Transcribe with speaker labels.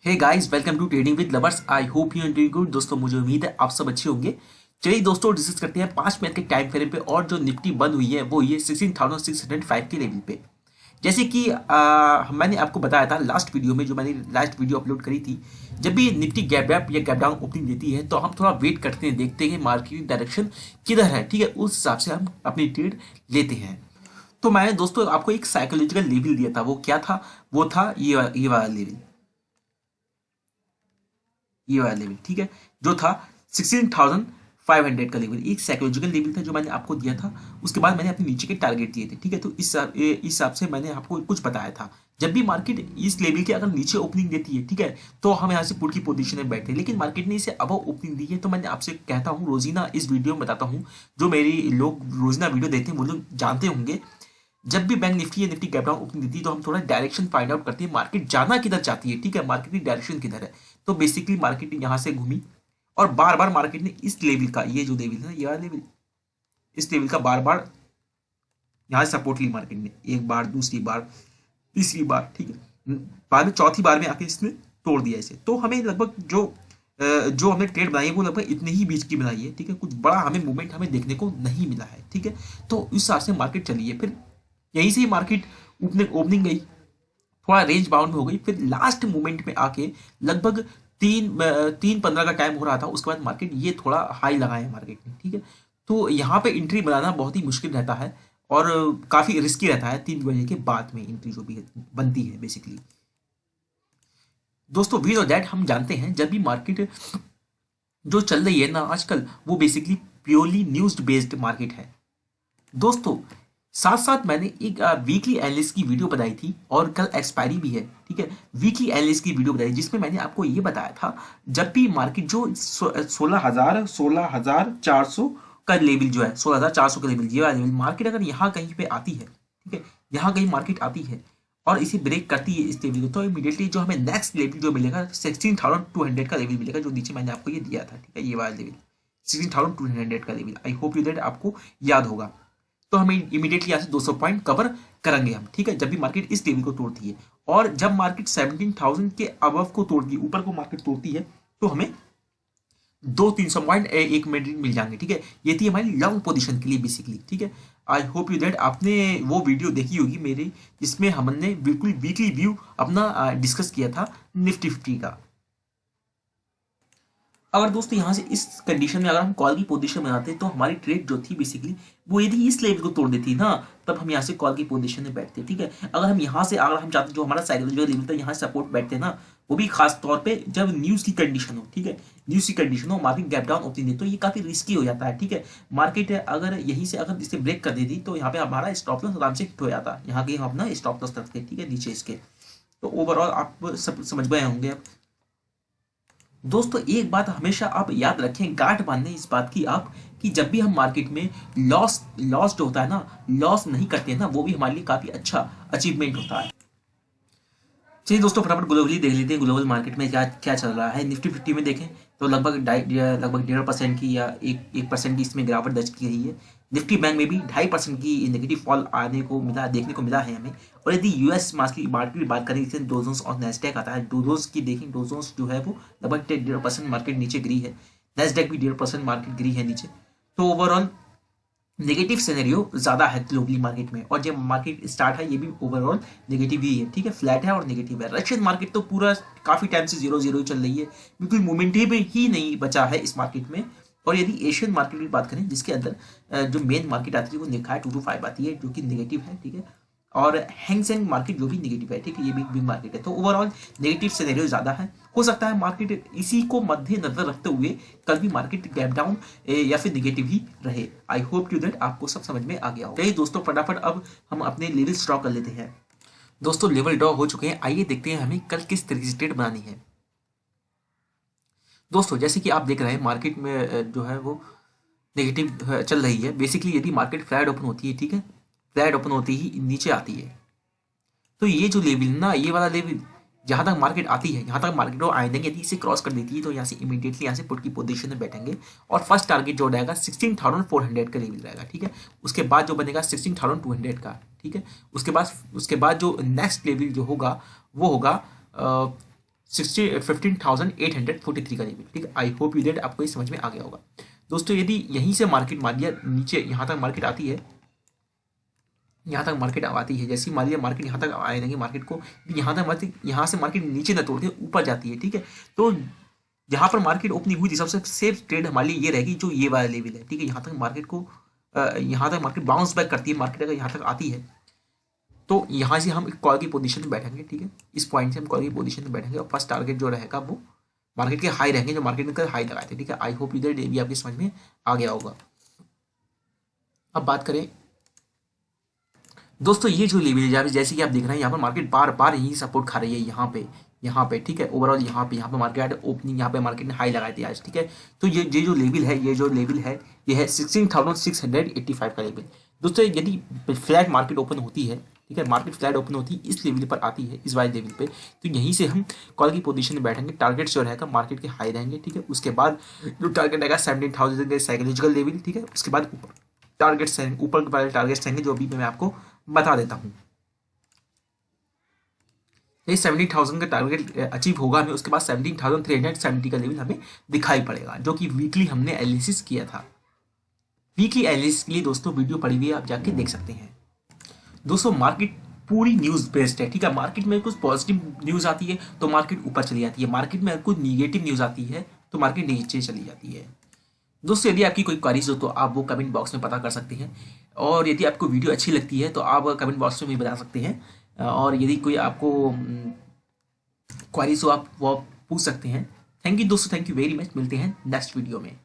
Speaker 1: Hey guys, welcome to trading with lovers. I hope you are doing good. दोस्तों, मुझे उम्मीद है आप सब अच्छे होंगे। चलिए दोस्तों, डिस्कस करते हैं 5 मिनट के टाइम फ्रेम पे। और जो निफ्टी बंद हुई है वो ये 16,605 के लेवल पे। जैसे कि मैंने आपको बताया था लास्ट वीडियो में, जो मैंने लास्ट वीडियो अपलोड करी थी, जब भी निफ्टी गैप अप या गैप डाउन ओपनिंग देती है तो हम थोड़ा वेट करते हैं, देखते हैं मार्केट की डायरेक्शन किधर है। ठीक है, उस हिसाब से हम अपनी ट्रेड लेते हैं। तो मैंने दोस्तों आपको एक साइकोलॉजिकल लेवल दिया था। वो क्या था? वो था ये वाला लेवल, ये वाला लेवल। ठीक है, जो था 16,500 का लेवल, एक साइकोलॉजिकल लेवल था जो मैंने आपको दिया था। उसके बाद मैंने अपने नीचे के टारगेट दिए थे। ठीक है, तो इस हिसाब से मैंने आपको कुछ बताया था। जब भी मार्केट इस लेवल के अगर नीचे ओपनिंग देती है, ठीक है, तो हम यहाँ से पुट की पोजीशन में बैठे। लेकिन मार्केट ने इसे अबव ओपनिंग दी है, तो मैंने आपसे कहता हूँ, रोजीना इस वीडियो में बताता हूँ, जो मेरी लोग रोजीना वीडियो देखते हैं वो लोग जानते होंगे, जब भी बैंक निफ्टी या निफ्टी गैप डाउन ओपनिंग देती है तो हम थोड़ा डायरेक्शन फाइंड आउट करते हैं, मार्केट जाना किधर चाहती है। ठीक है, मार्केट की डायरेक्शन किधर है। तो बेसिकली मार्केट यहाँ से घूमी और बार बार मार्केट ने इस लेवल का, ये जो लेवल है ना, ये वाला लेवल, इस लेवल का बार बार यहाँ से सपोर्ट ली मार्केट ने। एक बार, दूसरी बार, तीसरी बार, ठीक है, बाद में चौथी बार में आके इसने तोड़ दिया इसे। तो हमें लगभग जो हमने ट्रेड बनाई है वो लगभग इतने ही बीच की बनाई है। ठीक है, कुछ बड़ा हमें मूवमेंट हमें देखने को नहीं मिला है। ठीक है, तो इस हिसाब से मार्केट चली है। फिर यहीं से ही मार्केट ओपनिंग गई, थोड़ा रेंज बाउंड में हो गई। फिर लास्ट मोमेंट में आके लगभग 3:15 का टाइम हो रहा था, उसके बाद मार्केट ये थोड़ा हाई लगाया मार्केट ने। ठीक है, तो यहाँ पे एंट्री बनाना बहुत ही मुश्किल रहता है और काफी रिस्की रहता है। 3 बजे के बाद में एंट्री जो भी बनती है बेसिकली। दोस्तों, वी नो दैट, हम जानते हैं जब भी मार्केट जो चल रही है ना आजकल, वो basically purely news based market है। दोस्तों, साथ साथ मैंने एक वीकली एनालिस्ट की वीडियो बनाई थी और कल एक्सपायरी भी है। ठीक है, वीकली एनालिस्ट की वीडियो बताई जिसमें मैंने आपको ये बताया था, जब भी मार्केट जो 16,400 का लेवल जो है, 16,400 का लेवल, ये वाला लेवल, मार्केट अगर यहाँ कहीं पे आती है, ठीक है, यहाँ कहीं मार्केट आती है और इसे ब्रेक करती है इस लेवल को, तो इमीडिएटली जो हमें नेक्स्ट लेवल जो मिलेगा 16,200 का लेवल मिलेगा, जो नीचे मैंने आपको ये दिया था। ठीक है, ये वाला लेवल 16,200 का level. I hope you that आपको याद होगा। तो हमें इमीडिएटली यहाँ से 200 पॉइंट कवर करेंगे हम। ठीक है, जब भी मार्केट इस लेवल को तोड़ती है और जब मार्केट 17,000 के अबव को तोड़ती है, ऊपर को मार्केट तोड़ती है, तो हमें 200-300 पॉइंट एक मिनट मिल जाएंगे। ठीक है, ये थी हमारी लॉन्ग पोजीशन के लिए बेसिकली। ठीक है, आई होप यू दैट आपने वो वीडियो देखी होगी मेरी, जिसमें हमने बिल्कुल वीकली व्यू अपना डिस्कस किया था निफ्टी 50 का। अगर दोस्तों यहाँ से इस कंडीशन में अगर हम कॉल की पोजीशन बनाते तो हमारी ट्रेड जो थी बेसिकली वो यदि इस लेवल को तोड़ देती ना, तब हम यहाँ से कॉल की पोजीशन में बैठते। ठीक है, अगर हम यहाँ से, अगर हम चाहते, जो हमारा साइकोलॉजिकल लेवल था, यहाँ सपोर्ट बैठते ना, वो भी खास तौर पे जब न्यूज की कंडीशन हो। ठीक है, न्यूज की कंडीशन हो, मार्केट गैप डाउन ओपनिंग दे, तो ये काफी रिस्की हो जाता है। ठीक है, मार्केट अगर यहीं से अगर इसे ब्रेक कर देती तो यहाँ पे हमारा स्टॉप लॉस आराम से हिट हो जाता। यहाँ के हम अपना स्टॉप लॉस रखते। ठीक है, नीचे इसके। तो ओवरऑल आप सब समझ गए होंगे अब। दोस्तों, एक बात हमेशा आप याद रखें, गांठ बांधने इस बात की आप, कि जब भी हम मार्केट में लॉस लॉस जो होता है ना, लॉस नहीं करते हैं ना, वो भी हमारे लिए काफी अच्छा अचीवमेंट होता है। चलिए दोस्तों, फटाफट ग्लोबली देख लेते हैं ग्लोबल मार्केट में क्या क्या चल रहा है। निफ्टी 50 में देखें तो लगभग 1.5% की या 1% की इसमें गिरावट दर्ज की गई है। निफ्टी बैंक में भी 2.5% की नेगेटिव फॉल आने को मिला, देखने को मिला है हमें। और यदि यूएस मार्केट की बात करें, जिसमें डो जोन्स और नैस्डैक आता है, डो जोन्स की देखें, डो जोन्स जो है वो लगभग 1.5% मार्केट नीचे गिरी है। नैस्डैक भी 1.5% मार्केट गिरी है नीचे। तो ओवरऑल नेगेटिव सिनेरियो ज्यादा है ग्लोबली मार्केट में। और जब मार्केट स्टार्ट है, ये भी ओवरऑल नेगेटिव ही है। ठीक है, फ्लैट है और नेगेटिव है। रशियन मार्केट तो पूरा काफी टाइम से 0-0 चल रही है, बिल्कुल मोमेंटम ही नहीं बचा है इस मार्केट में। और यदि एशियन मार्केट की बात करें, जिसके अंदर जो मेन मार्केट आती है वो निकाय 225 आती है, जो कि नेगेटिव है। ठीक है, और हैंगसेंग मार्केट जो भी नेगेटिव है। ठीक है, ये भी बिग मार्केट है। तो ओवरऑल नेगेटिव सिनेरियो ज्यादा है। हो सकता है मार्केट इसी को मद्देनजर रखते हुए कल भी मार्केट गैप डाउन या फिर नेगेटिव ही रहे। आई होप यू दैट आपको सब समझ में आ गया हो। चलिए दोस्तों, फटाफट अब हम अपने लेवल ड्रॉ कर लेते हैं। दोस्तों, लेवल ड्रॉ हो चुके हैं। आइए देखते हैं हमें कल किस तरीके से ट्रेड बनानी है। दोस्तों, जैसे कि आप देख रहे हैं, मार्केट में जो है वो नेगेटिव चल रही है। बेसिकली यदि मार्केट फ्लैट ओपन होती है, ठीक है, फ्लैट ओपन होती ही नीचे आती है, तो ये जो लेवल ना, ये वाला लेवल जहां तक मार्केट आती है, यहाँ तक मार्केट आए देंगे, यदि इसे क्रॉस कर देती है तो यहाँ से इमीडिएटली यहाँ से पुट की पोजीशन में बैठेंगे। और फर्स्ट टारगेट जो रहेगा 16,400 का लेवल रहेगा। ठीक है, उसके बाद जो बनेगा 16,200 का। ठीक है, उसके बाद जो नेक्स्ट लेवल जो होगा वो होगा 15,843 का लेवल, ठीक है। आई होप यू दैट आपको ये समझ में आ गया होगा दोस्तों। यदि यहीं से मार्केट मान लिया नीचे यहाँ तक मार्केट आती है, यहाँ तक मार्केट आती है, जैसे मान लिया मार्केट यहाँ तक आए देंगे मार्केट को, यहाँ तक मार्केट, यहाँ से मार्केट नीचे न तोड़ते ऊपर जाती है, ठीक है। तो जहाँ पर मार्केट ओपनिंग हुई थी सबसे सेफ ट्रेड हमारे लिए ये रहेगी जो ये वाला लेवल है, ठीक है। यहाँ तक मार्केट को यहाँ तक मार्केट बाउंस बैक करती है, मार्केट अगर यहाँ तक आती है तो यहाँ से हम एक कॉल की पोजीशन में बैठेंगे, ठीक है। इस पॉइंट से हम कॉल की पोजीशन में बैठेंगे और फर्स्ट टारगेट जो रहेगा वो मार्केट के हाई रहेंगे जो मार्केट ने कल हाई लगाए थे, ठीक है। आई होप इधर डे भी आपकी समझ में आ गया होगा। अब बात करें दोस्तों, ये जो लेवल है जैसे कि आप देख रहे हैं यहाँ पर मार्केट बार बार यही सपोर्ट खा रही है, यहाँ पे ठीक है। ओवरऑल यहाँ पे मार्केट ओपनिंग, यहाँ पे मार्केट ने हाई लगाए थे आज, ठीक है। तो ये जो लेवल है, ये है 16,685 का लेवल दोस्तों। यदि फ्लैट मार्केट ओपन होती है, ठीक है, मार्केट फ्लैट ओपन होती है इस लेवल पर आती है, इस वाले लेवल पे, तो यहीं से हम कॉल की पोजीशन में बैठेंगे। टारगेट जो रहेगा मार्केट के हाई रहेंगे, ठीक है। उसके बाद जो टारगेट रहेगा 17,000 का साइकोलॉजिकल लेवल, ठीक है। उसके बाद टारगेट्स रहेंगे, ऊपर वाले टारगेट्स रहेंगे जो अभी मैं आपको बता देता हूँ। ये 17,000 का टारगेट अचीव होगा हमें, उसके बाद 17,370 का लेवल हमें दिखाई पड़ेगा, जो कि वीकली हमने एनालिसिस किया था। वीकली एनालिसिस के लिए दोस्तों वीडियो पड़ी हुई है, आप जाके देख सकते हैं। दोस्तों मार्केट पूरी न्यूज बेस्ड है, ठीक है। मार्केट में कुछ पॉजिटिव न्यूज आती है तो मार्केट ऊपर चली जाती है, मार्केट में कुछ निगेटिव न्यूज आती है तो मार्केट नीचे चली जाती है। दोस्तों यदि आपकी कोई क्वेरीज हो तो आप वो कमेंट बॉक्स में पता कर सकते हैं, और यदि आपको वीडियो अच्छी लगती है तो आप कमेंट बॉक्स में भी बता सकते हैं, और यदि कोई आपको क्वेरीज हो आप वो पूछ सकते हैं। थैंक यू दोस्तों, थैंक यू वेरी मच। मिलते हैं नेक्स्ट वीडियो में।